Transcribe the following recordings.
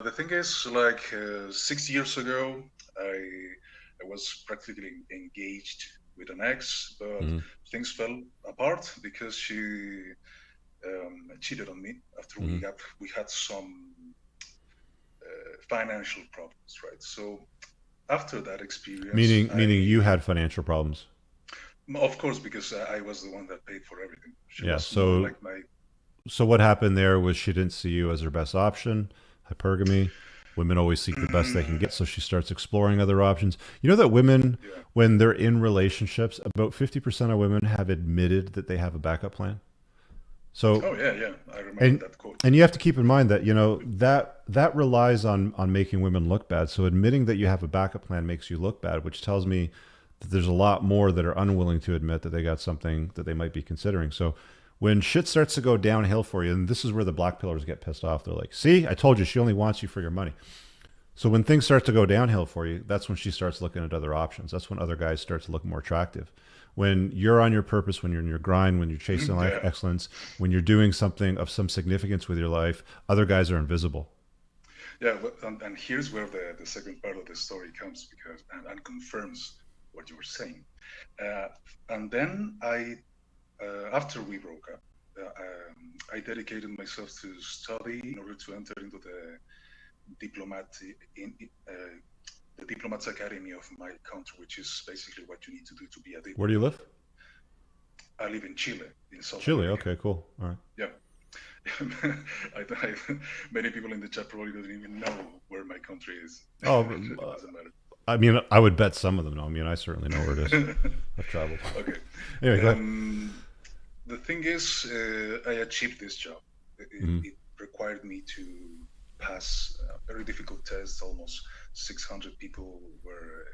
The thing is, like 6 years ago, I I was practically engaged with an ex, but Mm-hmm. things fell apart because she cheated on me after Mm-hmm. we had some financial problems, right? So after that experience, Meaning you had financial problems. of course, because I was the one that paid for everything. She Yeah. was more So like my so what happened there was she didn't see you as her best option. Hypergamy. Women always seek the best they can get, so she starts exploring other options. You know that women, yeah. when they're in relationships, about 50% of women have admitted that they have a backup plan. So Oh yeah, yeah. I remember and that quote. and you have to keep in mind that that relies on making women look bad. So admitting that you have a backup plan makes you look bad, which tells me that there's a lot more that are unwilling to admit that they got something that they might be considering. So when shit starts to go downhill for you, and this is where the black pillars get pissed off, they're like, see, I told you she only wants you for your money. So when things start to go downhill for you, that's when she starts looking at other options. That's when other guys start to look more attractive. When you're on your purpose, when you're in your grind, when you're chasing life Yeah, excellence, when you're doing something of some significance with your life, other guys are invisible. yeah. And here's where the second part of the story comes because and confirms what you were saying. Uh, and then after we broke up, I dedicated myself to study in order to enter into diplomat in uh, the diplomats academy of my country, which is basically what you need to do to be a Where do you diplomat. live? I live in Chile, in South Chile. America. Okay, cool. All right. Yeah. Many people in the chat probably don't even know where my country is. Oh, It doesn't matter. I mean, I would bet some of them know. I mean, I certainly know where it is. I've traveled. Okay. Anyway, go ahead. The thing is, I achieved this job. Mm-hmm. It required me to pass a very difficult test. Almost 600 people were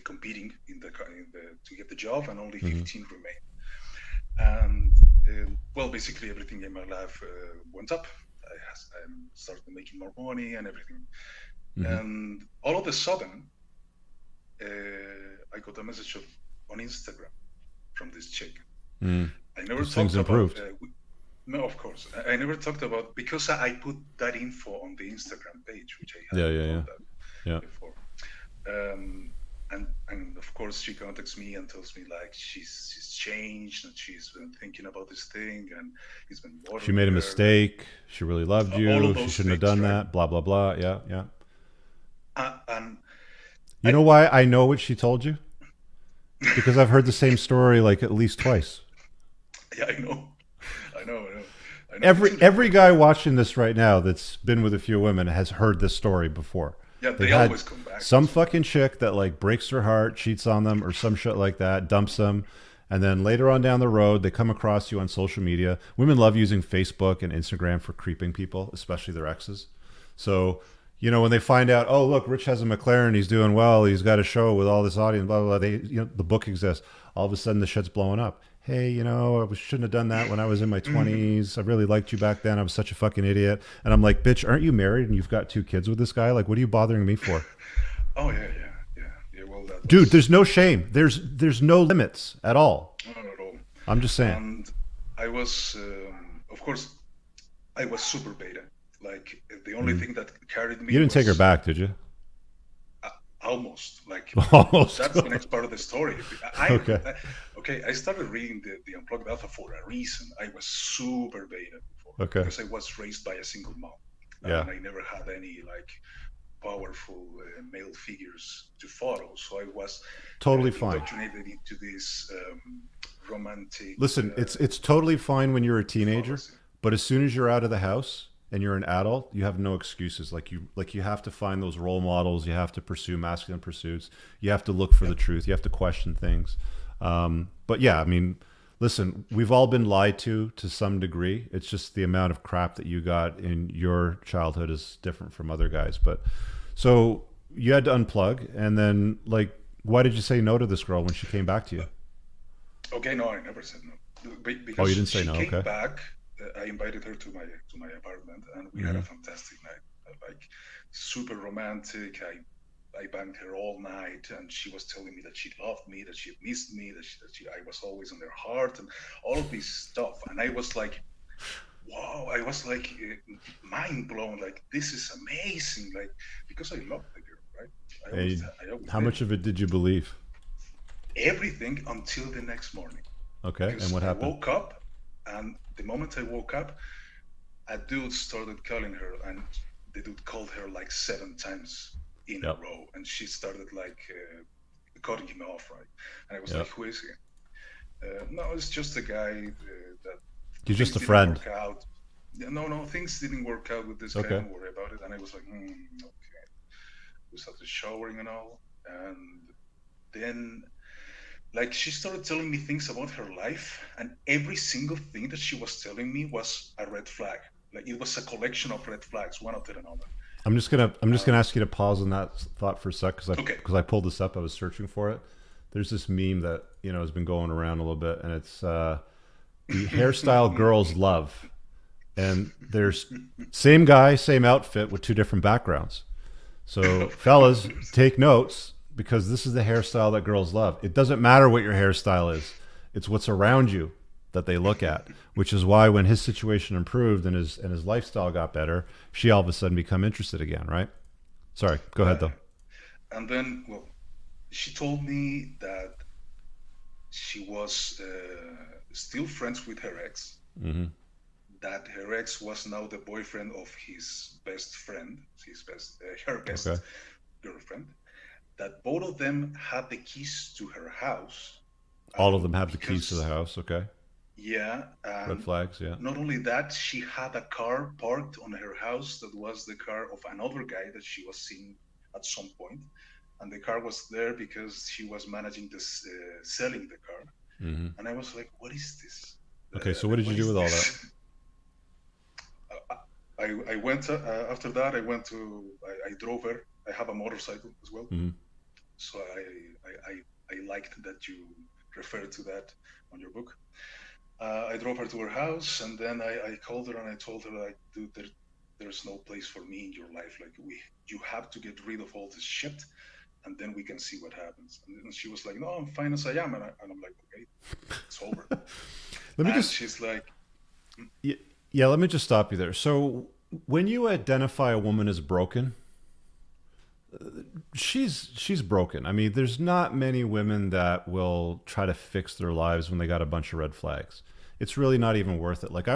competing to get the job, and only Mm-hmm. 15 remained. And well, basically everything in my life went up. I started making more money and everything. Mm-hmm. And all of a sudden, I got a message on Instagram from this chick. Mm. I never Because things talked about. improved. No, of course, I never talked about because I put that info on the Instagram page, which I Yeah, hadn't yeah, done yeah, that yeah. before. And of course she contacts me and tells me like she's changed and she's been thinking about this thing and it's been She bothering made a her and mistake. She really loved all of you. She those shouldn't have things, done right? that. Blah blah blah. Yeah, yeah. And You I know why I know what she told you? Because I've heard the same story like at least twice. yeah, I know the children Every well. guy watching this right now that's been with a few women has heard this story before. Yeah, They've they had always come back some somehow. fucking chick that like breaks their heart, cheats on them, or some shit like that, dumps them, and then later on down the road they come across you on social media. Women love using Facebook and Instagram for creeping people, especially their exes. So when they find out, oh look, Rich has a McLaren, he's doing well, he's got a show with all this audience, blah blah blah. The book exists. All of a sudden, the shit's blowing up. Hey, I shouldn't have done that when I was in my 20s. I really liked you back then. I was such a fucking idiot. And I'm like, bitch, aren't you married and you've got two kids with this guy? Like, what are you bothering me for? Oh yeah. Well, that Dude, was there's no shame. There's no limits at all. not at all. I'm just saying. And I was, of course, I was super beta. Like the only Mm. thing that carried You me didn't take her was back, did you? uh, almost like Almost. that's the next part of the story. Okay. Okay, I started reading the Unplugged Alpha for a reason. I was super beta before Okay. because I was raised by a single mom, Yeah. and I never had any like powerful male figures to follow. So I was Totally fine. indoctrinated into this romantic Listen, it's totally fine when you're a teenager, fallacy. but as soon as you're out of the house and you're an adult, you have no excuses. Like you have to find those role models. You have to pursue masculine pursuits. You have to look for Yeah. the truth. You have to question things. But yeah, I mean, listen, we've all been lied to some degree. It's just the amount of crap that you got in your childhood is different from other guys. But so you had to unplug, and then like, why did you say no to this girl when she came back to you? Okay, no, I never said no Oh, because you didn't say she no. came Okay. back. I invited her to my apartment, and we had a Mm-hmm. fantastic night. Like super romantic. I banged her all night, and she was telling me that she loved me, that she missed me, that I was always in her heart, and all of this stuff. And I was like, wow, I was like mind blown. Like, this is amazing. Like, because I loved the girl, right? Hey, I always how did. much of it did you believe? Everything until the next morning, Okay, and because what I happened? woke up, and the moment I woke up, a dude started calling her, and the dude called her like 7 times in a Yep, row, and she started like cutting him off, right? And I was like, yep. who is he? No, it's just a guy that You're just things a didn't friend. work out. Yeah, no, things didn't work out with this guy. Okay. Don't worry about it. And I was like, okay. We started showering and all, and then like she started telling me things about her life, and every single thing that she was telling me was a red flag. Like, it was a collection of red flags, one after another. I'm just gonna Um, ask you to pause on that thought for a sec because I okay, because I pulled this up. I was searching for it. There's this meme that has been going around a little bit, and it's the hairstyle girls love, and there's same guy, same outfit with two different backgrounds. So, fellas, take notes because this is the hairstyle that girls love. It doesn't matter what your hairstyle is, it's what's around you that they look at, which is why when his situation improved and his lifestyle got better, she all of a sudden become interested again, right? Sorry, go ahead yeah, though. yeah. And then, well, she told me that she was still friends with her ex, Hmm. that her ex was now the boyfriend of his best friend, her Okay. best girlfriend, that both of them had the keys to her house. All of them And have the keys to the because, house. Okay. yeah, Red and flags. Yeah. not only that, she had a car parked on her house that was the car of another guy that she was seeing at some point. And the car was there because she was managing this, selling the car. Hmm. And I was like, what is this? Okay. So what did you What do is with all that? this? I went after that. I drove her. I have a motorcycle as well, Hmm. so I liked that you referred to that on your book. I drove her to her house, and then I called her and I told her, like, dude, there's no place for me in your life. Like, you have to get rid of all this shit, and then we can see what happens. And she was like, no, I'm fine as I am, and I'm like, okay, it's over. Let me And just she's like, yeah. Let me just stop you there. So when you identify a woman as broken, she's broken. I mean, there's not many women that will try to fix their lives when they got a bunch of red flags. It's really not even worth it. Like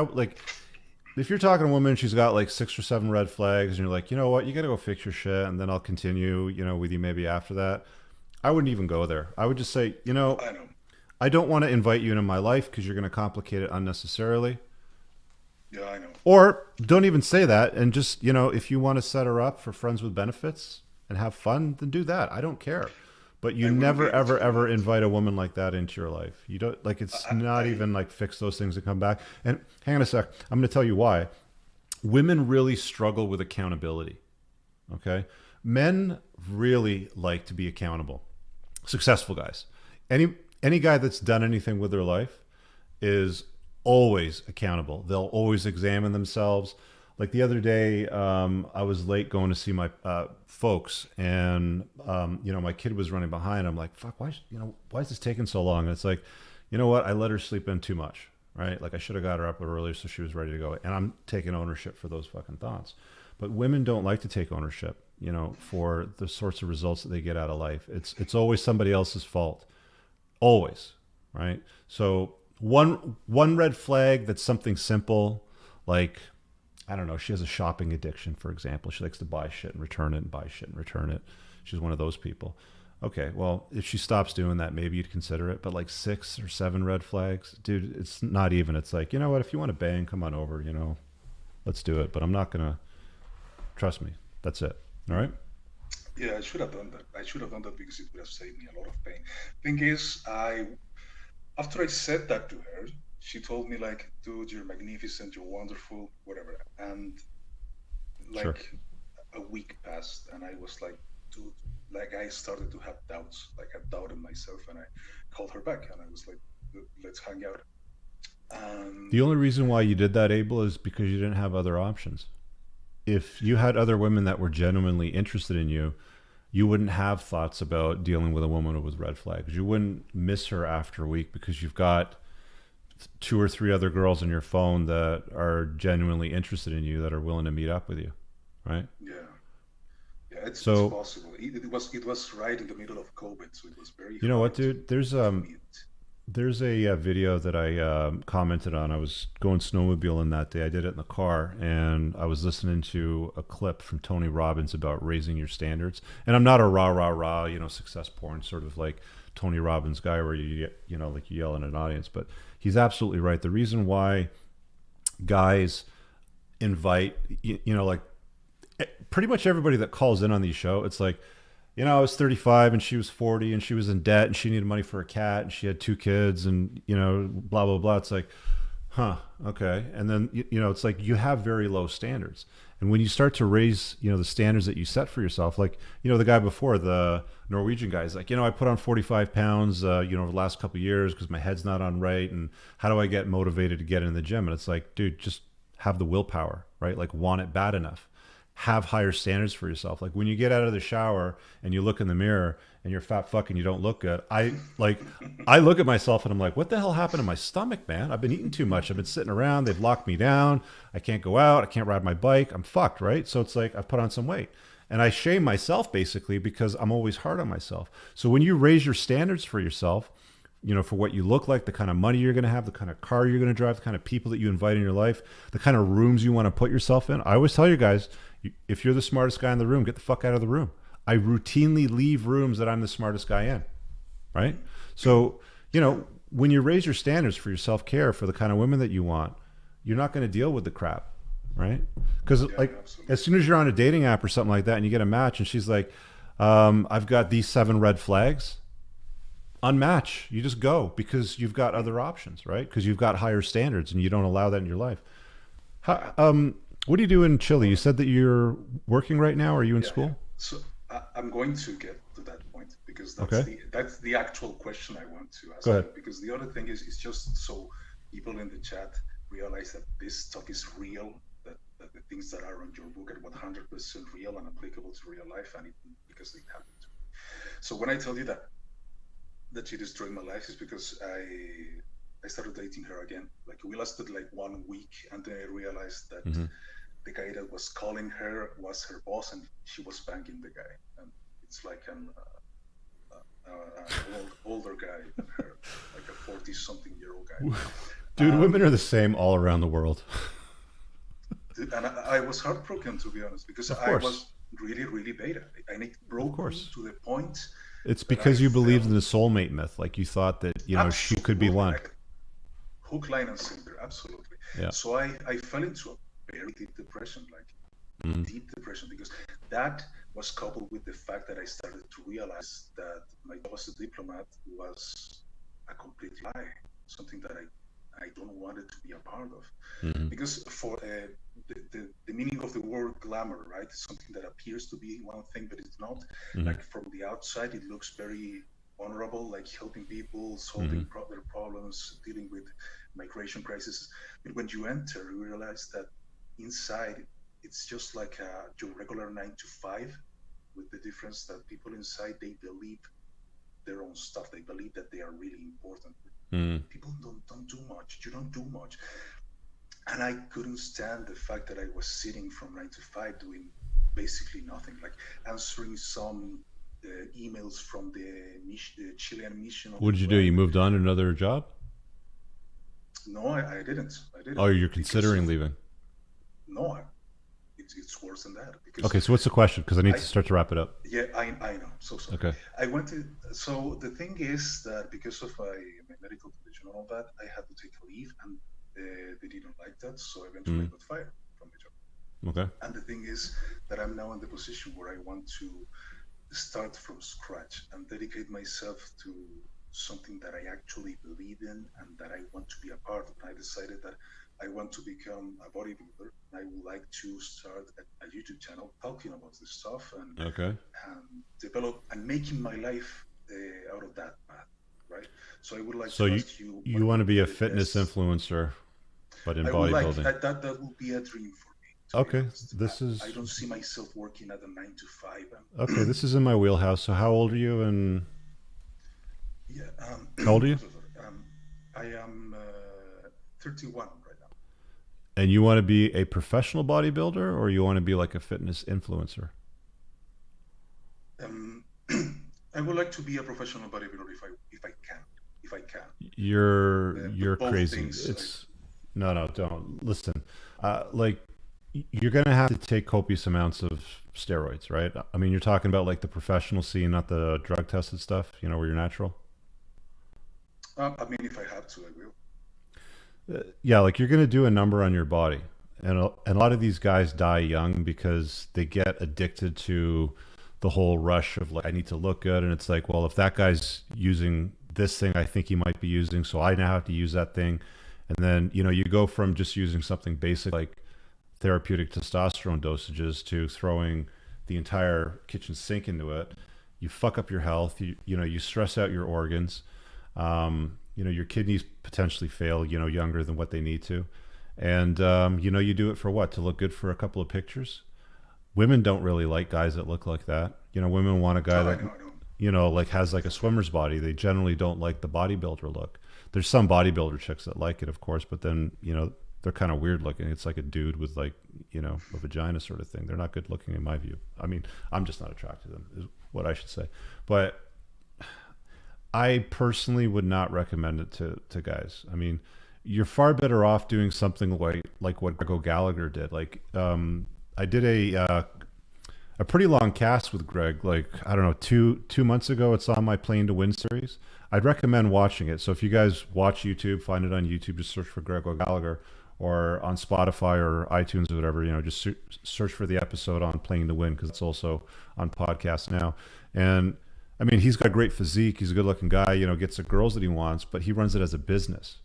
if you're talking to a woman, she's got like 6 or 7 red flags, and you're like, you know what, you got to go fix your shit, and then I'll continue, with you maybe after that. I wouldn't even go there. I would just say, I know, I don't want to invite you into my life because you're going to complicate it unnecessarily. yeah, I know. Or don't even say that and just, if you want to set her up for friends with benefits and have fun, then do that. I don't care. But you I wouldn't be never, able to ever, do ever that. invite a woman like that into your life. You don't, like, it's not I even like fix those things that come back. And hang on a sec. I'm going to tell you why. Women really struggle with accountability. Okay. Men really like to be accountable. Successful guys. Any, any guy that's done anything with their life is always accountable. They'll always examine themselves. Like the other day, I was late going to see my folks, and my kid was running behind. I'm like, "Fuck, why is this taking so long?" And it's like, you know what? I let her sleep in too much, right? Like I should have got her up earlier so she was ready to go. And I'm taking ownership for those fucking thoughts. But women don't like to take ownership, for the sorts of results that they get out of life. It's always somebody else's fault, always, right? So one red flag that's something simple, like, I don't know, she has a shopping addiction, for example. She likes to buy shit and return it and buy shit and return it. She's one of those people. Okay, well, if she stops doing that, maybe you'd consider it. But like 6 or 7 red flags, dude, it's not even. It's like, you know what? If you want to bang, come on over. Let's do it. But I'm not gonna. Trust me. That's it. All right. Yeah, I should have done that. I should have done that because it would have saved me a lot of pain. Thing is, I after I said that to her, she told me like, "Dude, you're magnificent, you're wonderful, whatever." And Sure. like a week passed, and I was like, "Dude," like I started to have doubts. Like I doubted myself, and I called her back, and I was like, "Let's hang out." The And only reason why you did that, Abel, is because you didn't have other options. If you had other women that were genuinely interested in you, you wouldn't have thoughts about dealing with a woman with red flags. You wouldn't miss her after a week because you've got two or three other girls on your phone that are genuinely interested in you, that are willing to meet up with you, right? Yeah, yeah, it's So possible. It was right in the middle of COVID, so it was very you know what, hard dude? to meet. There's a video that I commented on. I was going snowmobiling that day. I did it in the car, and I was listening to a clip from Tony Robbins about raising your standards. And I'm not a rah rah rah, success porn sort of like Tony Robbins guy where like you yell in an audience. But he's absolutely right. The reason why guys invite, like pretty much everybody that calls in on these show, it's like, I was 35 and she was 40 and she was in debt and she needed money for a cat and she had two kids and, blah, blah, blah. It's like, huh, okay. And then, it's like you have very low standards. And when you start to raise, the standards that you set for yourself, like, the guy before, the Norwegian guy, is like, I put on 45 pounds, over the last couple of years because my head's not on right. And how do I get motivated to get in the gym? And it's like, dude, just have the willpower, right? Like, want it bad enough. Have higher standards for yourself. Like when you get out of the shower and you look in the mirror and you're fat fuck and you don't look good. I look at myself and I'm like, what the hell happened to my stomach, man? I've been eating too much. I've been sitting around. They've locked me down. I can't go out. I can't ride my bike. I'm fucked, right? So it's like I've put on some weight. And I shame myself basically because I'm always hard on myself. So when you raise your standards for yourself, for what you look like, the kind of money you're going to have, the kind of car you're going to drive, the kind of people that you invite in your life, the kind of rooms you want to put yourself in. I always tell you guys, if you're the smartest guy in the room, get the fuck out of the room. I routinely leave rooms that I'm the smartest guy in, right? So, when you raise your standards for your self-care, for the kind of women that you want, you're not going to deal with the crap, right? Because Absolutely. as soon as you're on a dating app or something like that and you get a match and she's like, I've got these 7 red flags, unmatch. You just go because you've got other options, right? Because you've got higher standards and you don't allow that in your life. What do you do in Chile? You said that you're working right now. Are you in Yeah, yeah. school? So I'm going to get to that point because that's Okay, the actual question I want to go ask ahead. you. Because the other thing is just so people in the chat realize that this stuff is real. That the things that are on your book are 100% real and applicable to real life, and because it happened to me. So when I tell you that she destroyed my life, is because I started dating her again. Like we lasted like 1 week, and then I realized that Hmm. the guy that was calling her was her boss, and she was banging the guy. And it's like an older guy than her, like a 40-something-year-old guy. Dude, women are Um, the same all around the world. and I was heartbroken, to be honest, because Of I course, was really, really beta, and it of broke me course. to the point It's that I because you believed in the felt soulmate myth. Like you thought that, she could be absolutely one. like hook, line, and sinker, absolutely. Yeah. So I fell into a very deep depression, like Mm-hmm. deep depression, because that was coupled with the fact that I started to realize that my job as a diplomat was a complete lie, something that I don't want it to be a part of. Mm-hmm. Because for the meaning of the word glamour, right, is something that appears to be one thing, but it's not. Mm-hmm. Like from the outside, it looks very honorable, like helping people, Mm-hmm. solving their problems, dealing with migration crisis. But when you enter, you realize that inside it's just like your regular 9 to 5, with the difference that people inside, they believe their own stuff. They believe that they are really important. Mm-hmm. People don't do much. You don't do much. And I couldn't stand the fact that I was sitting from 9 to 5 doing basically nothing, like answering some emails from the Chilean mission on What the did you do? You UN. moved on to another job? No, I didn't. I Oh, didn't you're because considering of leaving. no. It's worse than that because Okay, so what's the question? Because I need I to start to wrap it up. yeah I know. So sorry. Okay. I went to so the thing is that because of my medical condition and all that, I had to take a leave, and they didn't like that. So eventually, I Mm-hmm. got fired from the job. Okay. And the thing is that I'm now in the position where I want to start from scratch and dedicate myself to something that I actually believe in and that I want to be a part of. And I decided that I want to become a bodybuilder. And I would like to start a YouTube channel talking about this stuff Okay. and develop and making my life out of that path, right? So I would like So to you ask you you what want to would be be a the fitness best. influencer, but in I would like bodybuilding. that would be a dream for me, to be Okay. honest. This I is don't see myself working at a 9 to 5. okay. This is in my wheelhouse. So how old are you and Yeah. how old are you? So sorry. I am 31 right now. And you want to be a professional bodybuilder, or you want to be like a fitness influencer? Um, I would like to be a professional bodybuilder if I can. If I can. You're But both crazy. things, It's no, don't listen. Like you're gonna have to take copious amounts of steroids, right? I mean, you're talking about like the professional scene, not the drug tested stuff. You know, where you're natural. I mean, if I have to, I will. Yeah, like you're gonna do a number on your body, and a lot of these guys die young because they get addicted to the whole rush of like I need to look good, and it's like, well, if that guy's using this thing, I think he might be using, so I now have to use that thing, and then you go from just using something basic like therapeutic testosterone dosages to throwing the entire kitchen sink into it. You fuck up your health. You stress out your organs. Your kidneys potentially fail, younger than what they need to. And, you do it for what? To look good for a couple of pictures? Women don't really like guys that look like that. Women want a guy that, like has like a swimmer's body. They generally don't like the bodybuilder look. There's some bodybuilder chicks that like it, of course, but then, they're kind of weird looking. It's like a dude with like, a vagina sort of thing. They're not good looking in my view. I mean, I'm just not attracted to them is what I should say. But I personally would not recommend it to guys. I mean, you're far better off doing something like what Greg O'Gallagher did. Like, I did a pretty long cast with Greg. Like, I don't know, two months ago. It's on my Playing to Win series. I'd recommend watching it. So if you guys watch YouTube, find it on YouTube. Just search for Greg O'Gallagher, or on Spotify or iTunes or whatever. Just search for the episode on Playing to Win, because it's also on podcast now. And I mean, he's got a great physique. He's a good looking guy, gets the girls that he wants, but he runs it as a business,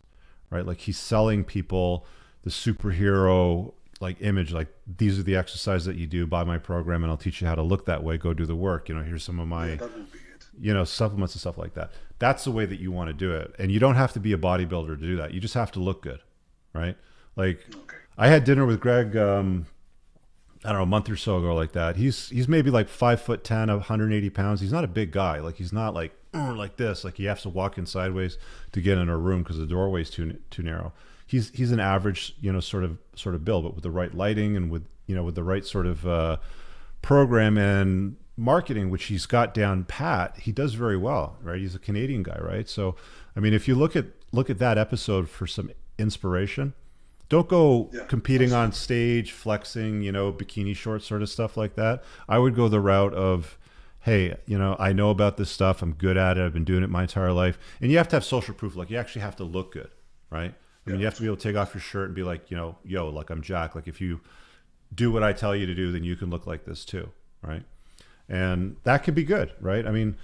right? Like he's selling people the superhero like image, like these are the exercises that you do, buy my program and I'll teach you how to look that way. Go do the work. Here's some of my, that would be it. Supplements and stuff like that. That's the way that you want to do it. And you don't have to be a bodybuilder to do that. You just have to look good, right? Like I had dinner with Greg, I don't know, a month or so ago like that. He's maybe like 5'10", 180 pounds. He's not a big guy. Like he's not like this. Like he has to walk in sideways to get in a room because the doorway's too narrow. He's an average, sort of build, but with the right lighting and with the right sort of program and marketing, which he's got down pat, he does very well, right? He's a Canadian guy, right? So, I mean, if you look at that episode for some inspiration. Don't go competing on stage, flexing, bikini shorts sort of stuff like that. I would go the route of, hey, I know about this stuff. I'm good at it. I've been doing it my entire life. And you have to have social proof. Like you actually have to look good, right? I mean, you have to be able to take off your shirt and be like, yo, like I'm Jack. Like if you do what I tell you to do, then you can look like this too, right? And that could be good, right? I mean,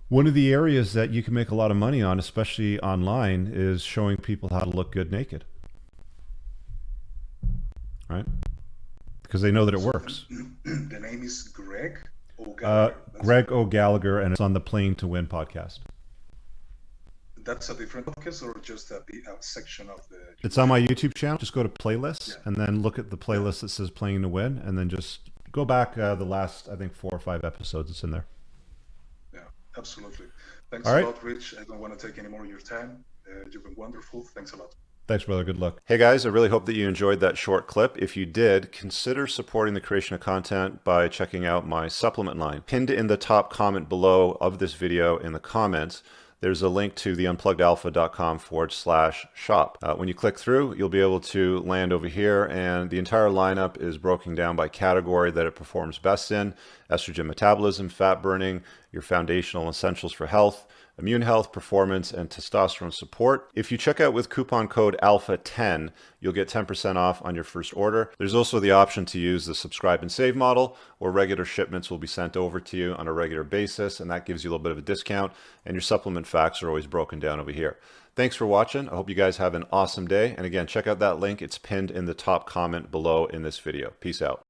one of the areas that you can make a lot of money on, especially online, is showing people how to look good naked. Right? Because they know that it works. The name is Greg O'Gallagher. Greg O'Gallagher, and it's on the Playing to Win podcast. That's a different podcast, or just a section of the... It's on my YouTube channel. Just go to playlists and then look at the playlist that says Playing to Win, and then just go back the last, I think, 4 or 5 episodes. It's in there. Yeah, absolutely. Thanks a lot, Rich. I don't want to take any more of your time. You've been wonderful. Thanks a lot. Thanks, brother. Good luck. Hey, guys, I really hope that you enjoyed that short clip. If you did, consider supporting the creation of content by checking out my supplement line. Pinned in the top comment below of this video in the comments, there's a link to the unpluggedalpha.com/shop. When you click through, you'll be able to land over here, and the entire lineup is broken down by category that it performs best in: estrogen metabolism, fat burning, your foundational essentials for health, immune health, performance, and testosterone support. If you check out with coupon code ALPHA10, you'll get 10% off on your first order. There's also the option to use the subscribe and save model, where regular shipments will be sent over to you on a regular basis, and that gives you a little bit of a discount, and your supplement facts are always broken down over here. Thanks for watching. I hope you guys have an awesome day. And again, check out that link. It's pinned in the top comment below in this video. Peace out.